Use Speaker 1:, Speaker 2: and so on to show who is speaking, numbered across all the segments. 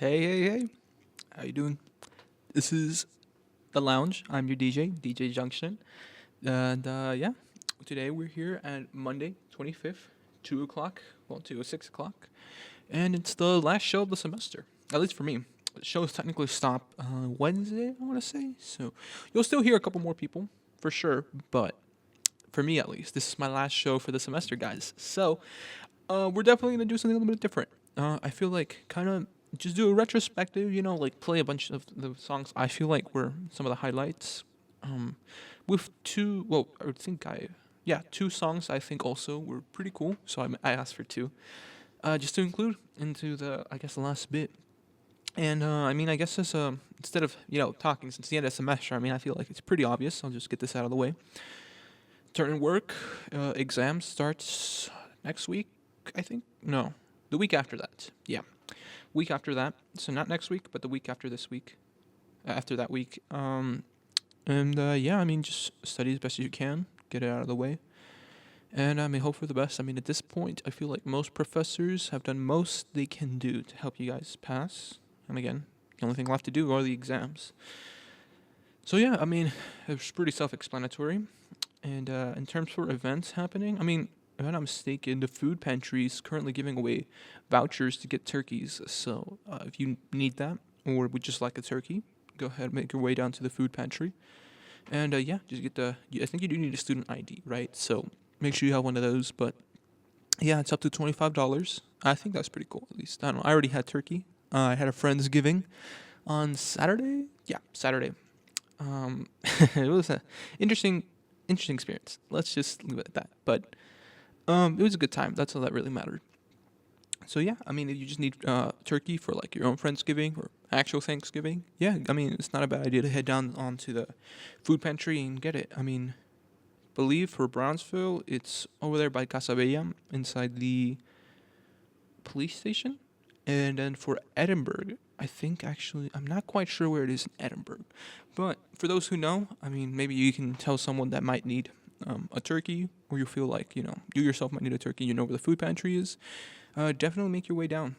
Speaker 1: Hey. How you doing? This is The Lounge. I'm your DJ Junction. And yeah, today we're here at Monday, 25th, 2 o'clock, well, 2 or 6 o'clock. And it's the last show of the semester, at least for me. The shows technically stop Wednesday, I want to say. So you'll still hear a couple more people, for sure. But for me, at least, this is my last show for the semester, guys. So we're definitely going to do something a little bit different. I feel like kind of just do a retrospective, like play a bunch of the songs I feel like were some of the highlights. Um, with two, well, I think yeah, two songs I think also were pretty cool. So I asked for two, just to include into I guess, the last bit. And I mean, I guess this, instead of talking since the end of the semester, I mean, I feel like it's pretty obvious. I'll just get this out of the way. Turn in work, exam starts next week, I think. No, the week after that. Yeah, week after that. So not next week, but the week after this week. After that week. And yeah, I mean, just study as best as you can, get it out of the way, and I mean, hope for the best. I mean, at this point, I feel like most professors have done most they can do to help you guys pass. And again, the only thing left to do are the exams. So yeah, I mean, it's pretty self-explanatory. And in terms for events happening, I mean, if I'm not mistaken, the food pantry is currently giving away vouchers to get turkeys. So if you need that or would just like a turkey, go ahead and make your way down to the food pantry. And yeah, just get I think you do need a student ID, right? So make sure you have one of those. But yeah, it's up to $25. I think that's pretty cool, at least. I don't know. I already had turkey. I had a Friendsgiving on Saturday. Yeah, Saturday. It was an interesting experience. Let's just leave it at that. But it was a good time. That's all that really mattered. So yeah, I mean, if you just need turkey for like your own Friendsgiving or actual Thanksgiving, yeah, I mean, it's not a bad idea to head down onto the food pantry and get it. I mean, believe for Brownsville, it's over there by Casa Bella, inside the police station. And then for Edinburgh, I think actually, I'm not quite sure where it is in Edinburgh. But for those who know, I mean, maybe you can tell someone that might need a turkey, or you feel like, you yourself might need a turkey, you know where the food pantry is. Definitely make your way down.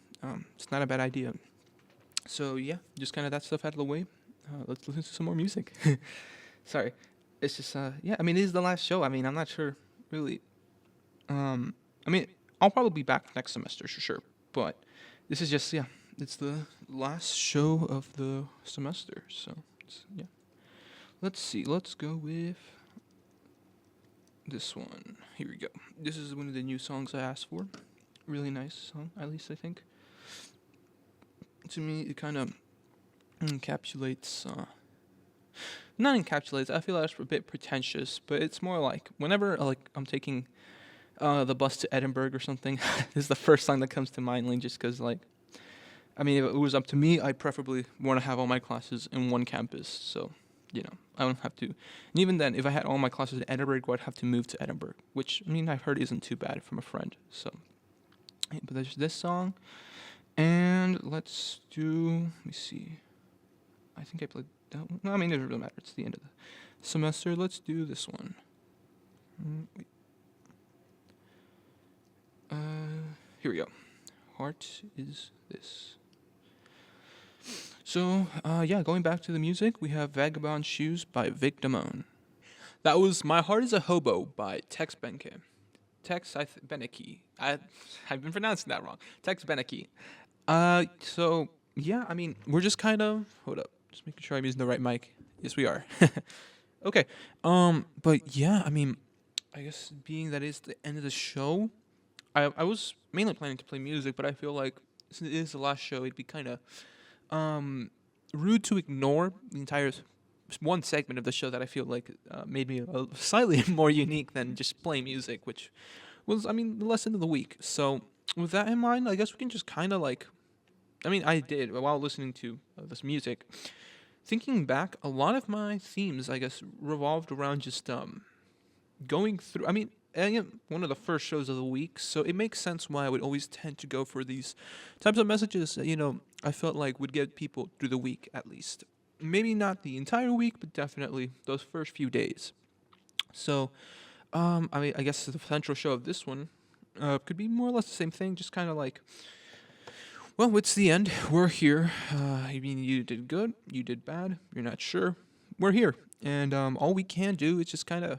Speaker 1: It's not a bad idea. So yeah, just kind of that stuff out of the way. Let's listen to some more music. Sorry, it's just yeah. I mean, this is the last show. I mean, I'm not sure really. I mean, I'll probably be back next semester for sure. But this is just, yeah. It's the last show of the semester. So yeah. Let's see. Let's go with this one. Here we go. This is one of the new songs I asked for. Really nice song, at least I think. To me, it kind of encapsulates, not encapsulates, I feel that's a bit pretentious, but it's more like, whenever, like, I'm taking, the bus to Edinburgh or something, this is the first song that comes to mind, like, just because, like, I mean, if it was up to me, I'd preferably want to have all my classes in one campus, so, I don't have to, and even then, if I had all my classes in Edinburgh, I'd have to move to Edinburgh, which, I mean, I've heard isn't too bad from a friend, so, but there's this song. And let's do, let me see. I think I played that one. No, I mean, it doesn't really matter. It's the end of the semester. Let's do this one. Wait. Here we go. Heart is this. So, yeah, going back to the music, we have Vagabond Shoes by Vic Damone. That was My Heart is a Hobo by Tex Benke. Beneke. I've been pronouncing that wrong. Tex Beneke. So yeah, I mean, we're just kind of, hold up, just making sure I'm using the right mic. Yes, we are. Okay. But yeah, I mean, I guess being that it's the end of the show, I was mainly planning to play music, but I feel like since it is the last show, it'd be kind of rude to ignore the entire one segment of the show that I feel like made me slightly more unique than just playing music, which was, I mean, the lesson of the week. So with that in mind, I guess we can just kind of like, I mean, I did while listening to this music. Thinking back, a lot of my themes, I guess, revolved around just going through. I mean, one of the first shows of the week, so it makes sense why I would always tend to go for these types of messages that, I felt like would get people through the week at least. Maybe not the entire week, but definitely those first few days. So, I mean, I guess the potential show of this one could be more or less the same thing, just kind of like Well, it's the end. We're here. I mean, you did good, you did bad, you're not sure. We're here. And all we can do is just kind of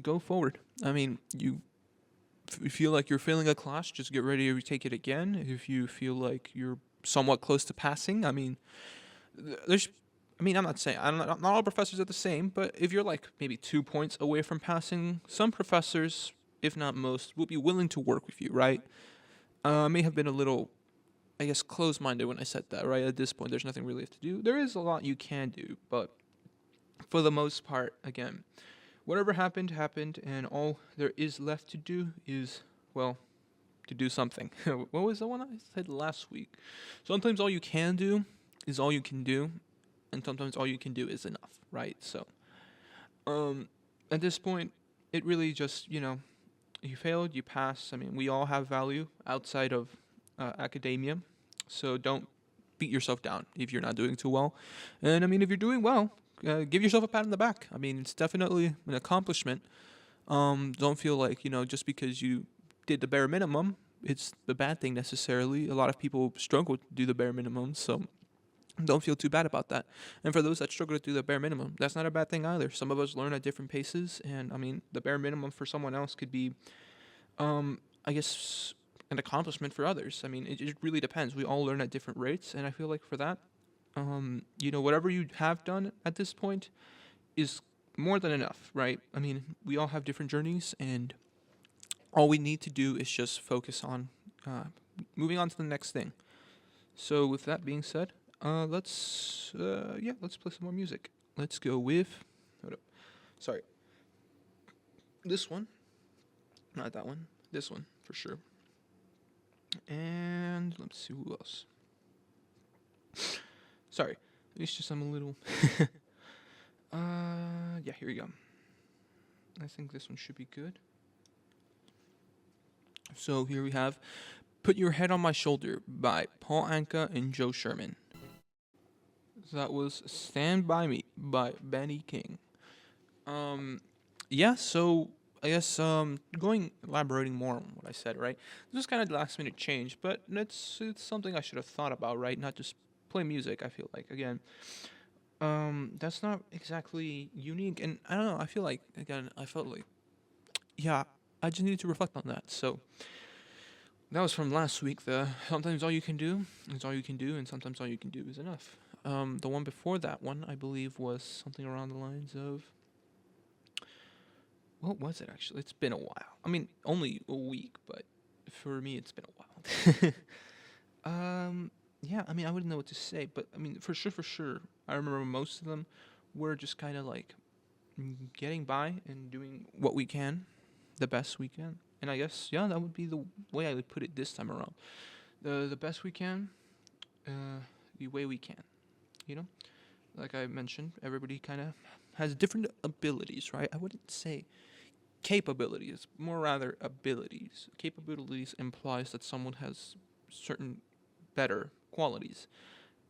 Speaker 1: go forward. I mean, if you feel like you're failing a class, just get ready to retake it again. If you feel like you're somewhat close to passing, I mean, there's. I mean, I'm not saying not all professors are the same, but if you're like maybe 2 points away from passing, some professors, if not most, will be willing to work with you, right? I may have been a little, I guess, closed-minded when I said that, right? At this point, there's nothing really left to do. There is a lot you can do, but for the most part, again, whatever happened, happened, and all there is left to do is, well, to do something. What was the one I said last week? Sometimes all you can do is all you can do, and sometimes all you can do is enough, right? So, at this point, it really just, you failed, you passed. I mean, we all have value outside of academia, so don't beat yourself down if you're not doing too well. And I mean, if you're doing well, give yourself a pat on the back. I mean, it's definitely an accomplishment. Don't feel like, just because you did the bare minimum, it's the bad thing necessarily. A lot of people struggle to do the bare minimum, so don't feel too bad about that. And for those that struggle to do the bare minimum, that's not a bad thing either. Some of us learn at different paces, and I mean, the bare minimum for someone else could be, I guess, an accomplishment for others. I mean, it really depends. We all learn at different rates, and I feel like for that, whatever you have done at this point is more than enough, right? I mean, we all have different journeys, and all we need to do is just focus on moving on to the next thing. So, with that being said, let's play some more music. Let's go with, hold up, sorry, this one, not that one, this one for sure. And let's see who else. Sorry, it's just I'm a little. Yeah, here we go. I think this one should be good. So here we have "Put Your Head on My Shoulder" by Paul Anka and Joe Sherman. That was "Stand By Me" by Benny King. Yeah, so I guess elaborating more on what I said, right? This is kind of last minute change, but it's something I should have thought about, right? Not just play music. I feel like again, that's not exactly unique, and I don't know. I feel like again, I felt like, yeah, I just needed to reflect on that. So that was from last week. The sometimes all you can do is all you can do, and sometimes all you can do is enough. The one before that one, I believe, was something around the lines of. What was it actually? It's been a while. I mean, only a week, but for me, it's been a while. Yeah. I mean, I wouldn't know what to say, but I mean, for sure, I remember most of them were just kind of like getting by and doing what we can, the best we can. And I guess yeah, that would be the way I would put it this time around. The best we can, the way we can. You know, like I mentioned, everybody kind of has different abilities, right? I wouldn't say capabilities, more rather abilities. Capabilities implies that someone has certain better qualities.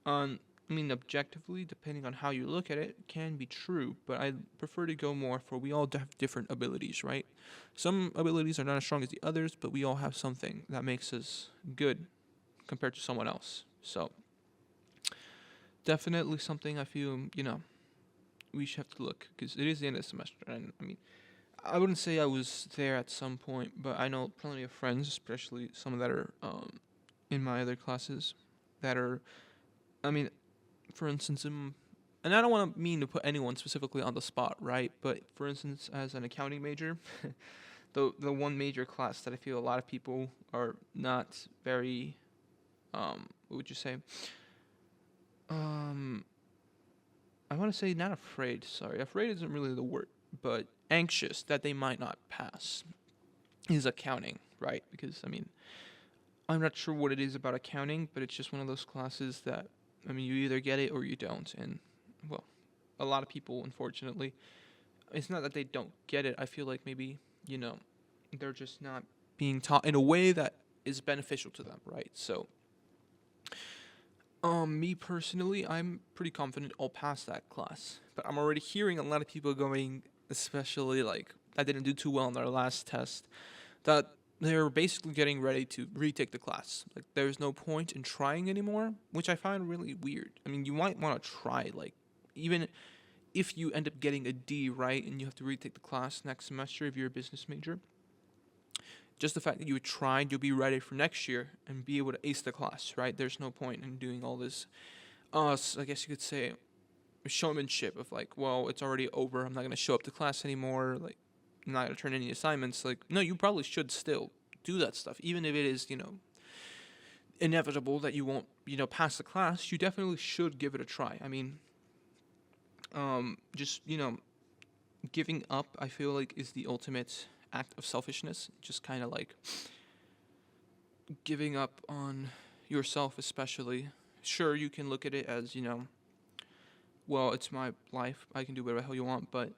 Speaker 1: I mean, objectively, depending on how you look at it, can be true, but I prefer to go more for we all have different abilities, right? Some abilities are not as strong as the others, but we all have something that makes us good compared to someone else. So, definitely something I feel, we should have to look, because it is the end of the semester, and I mean, I wouldn't say I was there at some point, but I know plenty of friends, especially some that are in my other classes, that are, I mean, for instance, and I don't want to mean to put anyone specifically on the spot, right? But for instance, as an accounting major, the one major class that I feel a lot of people are not very, what would you say? I want to say not afraid. Sorry, afraid isn't really the word, but anxious that they might not pass is accounting, right? Because I mean, I'm not sure what it is about accounting, but it's just one of those classes that I mean, you either get it or you don't, and well, a lot of people, unfortunately, it's not that they don't get it. I feel like maybe they're just not being taught in a way that is beneficial to them, right? So. Me personally, I'm pretty confident I'll pass that class. But I'm already hearing a lot of people going, especially like that didn't do too well on their last test, that they're basically getting ready to retake the class. Like, there's no point in trying anymore, which I find really weird. I mean, you might want to try, like, even if you end up getting a D, right, and you have to retake the class next semester if you're a business major, just the fact that you tried, you'll be ready for next year and be able to ace the class, right? There's no point in doing all this, I guess you could say, showmanship of like, well, it's already over. I'm not going to show up to class anymore. Like, I'm not going to turn any assignments. Like, no, you probably should still do that stuff. Even if it is, inevitable that you won't, pass the class, you definitely should give it a try. I mean, just, giving up, I feel like, is the ultimate act of selfishness. Just kind of like giving up on yourself, especially. Sure, you can look at it as, well, it's my life. I can do whatever the hell you want. But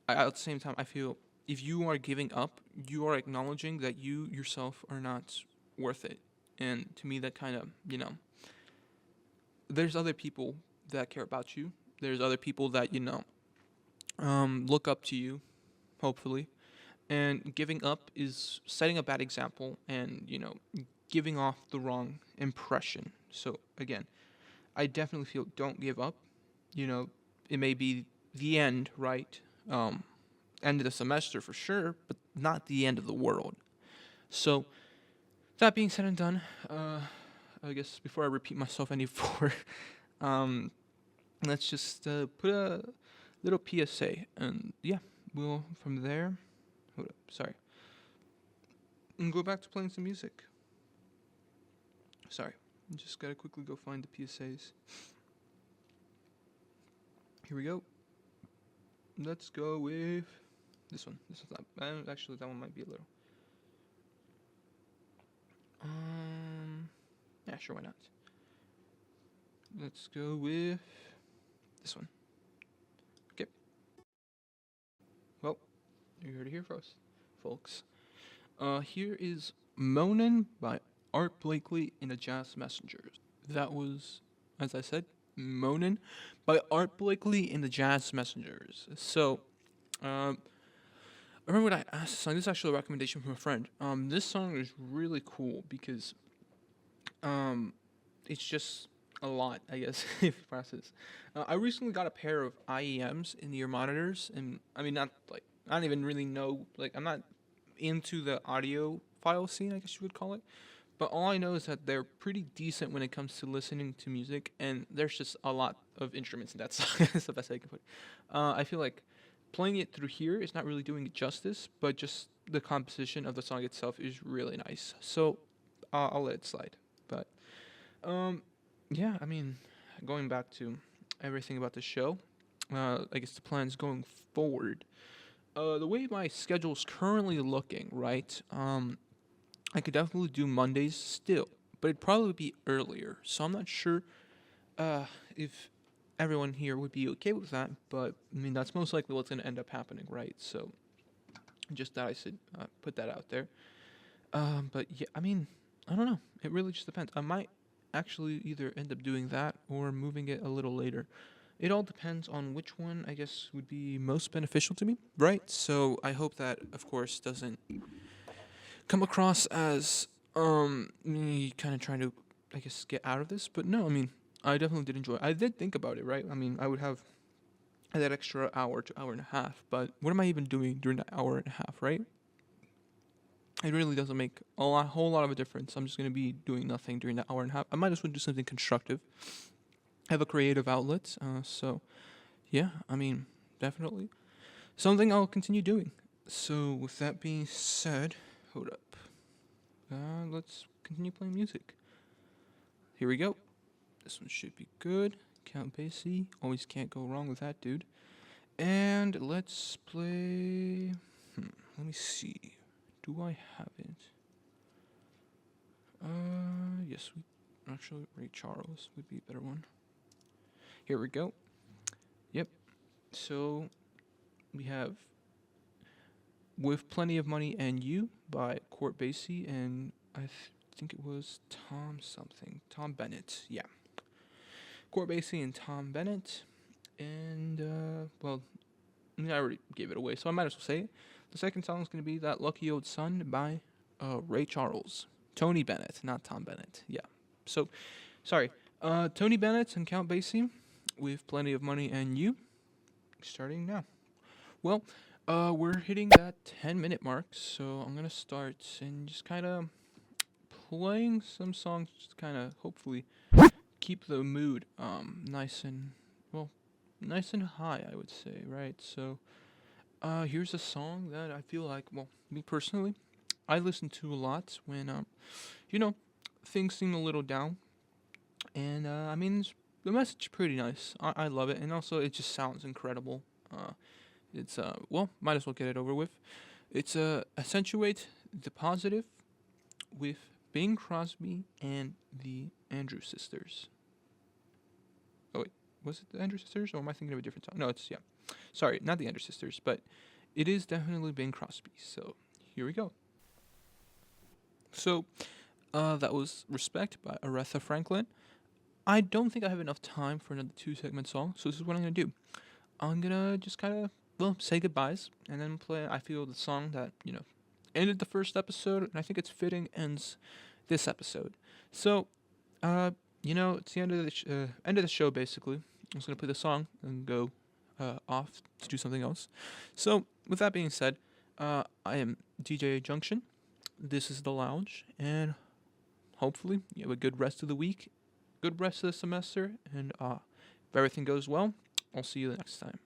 Speaker 1: at the same time, I feel if you are giving up, you are acknowledging that you yourself are not worth it. And to me, that kind of, there's other people that care about you. There's other people that, look up to you, hopefully. And giving up is setting a bad example and, giving off the wrong impression. So, again, I definitely feel don't give up. It may be the end, right? End of the semester for sure, but not the end of the world. So, that being said and done, I guess before I repeat myself any more, let's just put a little PSA, and yeah, we'll from there. Hold up, sorry, and go back to playing some music. Sorry, just gotta quickly go find the PSAs. Here we go. Let's go with this one. This is not. Actually, that one might be a little. Yeah, sure, why not? Let's go with this one. Okay. Well, you heard it here first, folks. Here is Moanin' by Art Blakely and the Jazz Messengers. That was, as I said, Moanin' by Art Blakely and the Jazz Messengers. So, I remember when I asked this song. This is actually a recommendation from a friend. This song is really cool because, it's just a lot, I guess, if you process. I recently got a pair of IEMs in ear monitors, and I mean, I don't even really know, like, I'm not into the audio file scene, I guess you would call it. But all I know is that they're pretty decent when it comes to listening to music, and there's just a lot of instruments in that song. That's the best I can put it. I feel like playing it through here is not really doing it justice, but just the composition of the song itself is really nice. So I'll let it slide. But yeah, I mean, going back to everything about the show, I guess the plans going forward. The way my schedule's currently looking, right? I could definitely do Mondays still, but it'd probably be earlier. So I'm not sure if everyone here would be okay with that, but I mean, that's most likely what's going to end up happening, right? So just that I should put that out there. But yeah, I mean, I don't know. It really just depends. I might actually either end up doing that or moving it a little later. It all depends on which one I guess would be most beneficial to me, right? So I hope that, of course, doesn't come across as me kind of trying to, I guess, get out of this. But no, I mean, I definitely did enjoy it. I did think about it, right? I mean, I would have that extra hour to hour and a half, but what am I even doing during that hour and a half, right? It really doesn't make whole lot of a difference. I'm just going to be doing nothing during that hour and a half. I might as well do something constructive, have a creative outlet. So, yeah, I mean, definitely something I'll continue doing. So, with that being said, hold up. Let's continue playing music. Here we go. This one should be good. Count Basie. Always can't go wrong with that, dude. And let's play. Let me see. Do I have it? Yes. Actually, Ray Charles would be a better one. Here we go. Yep. So we have With Plenty of Money and You by Court Basie, and I think it was Tom Bennett. Yeah. Court Basie and Tom Bennett. And, well, I already gave it away, so I might as well say it. The second song is going to be That Lucky Old Sun by Ray Charles. Tony Bennett, not Tom Bennett. Yeah. So, sorry. Tony Bennett and Count Basie with Plenty of Money and You, starting now. Well, we're hitting that 10-minute mark, so I'm gonna start and just kind of playing some songs, just kind of hopefully keep the mood nice and well, nice and high, I would say, right? So, here's a song that I feel like, well, me personally, I listen to a lot when you know, things seem a little down, and I mean, the message is pretty nice. I love it, and also it just sounds incredible. It's well, might as well get it over with. It's accentuate the positive with Bing Crosby and the Andrews Sisters. Oh wait, was it the Andrews Sisters, or am I thinking of a different song? No, it's yeah. Sorry, not the Andrews Sisters, but it is definitely Bing Crosby. So here we go. So that was Respect by Aretha Franklin. I don't think I have enough time for another 2 segment song, so this is what I'm gonna do. I'm gonna just kind of well say goodbyes and then play. I feel the song that ended the first episode, and I think it's fitting ends this episode. So, it's the end of the show basically. I'm just gonna play the song and go off to do something else. So, with that being said, I am DJ Junction. This is the Lounge, and hopefully you have a good rest of the week, good rest of the semester, and if everything goes well, I'll see you the next time.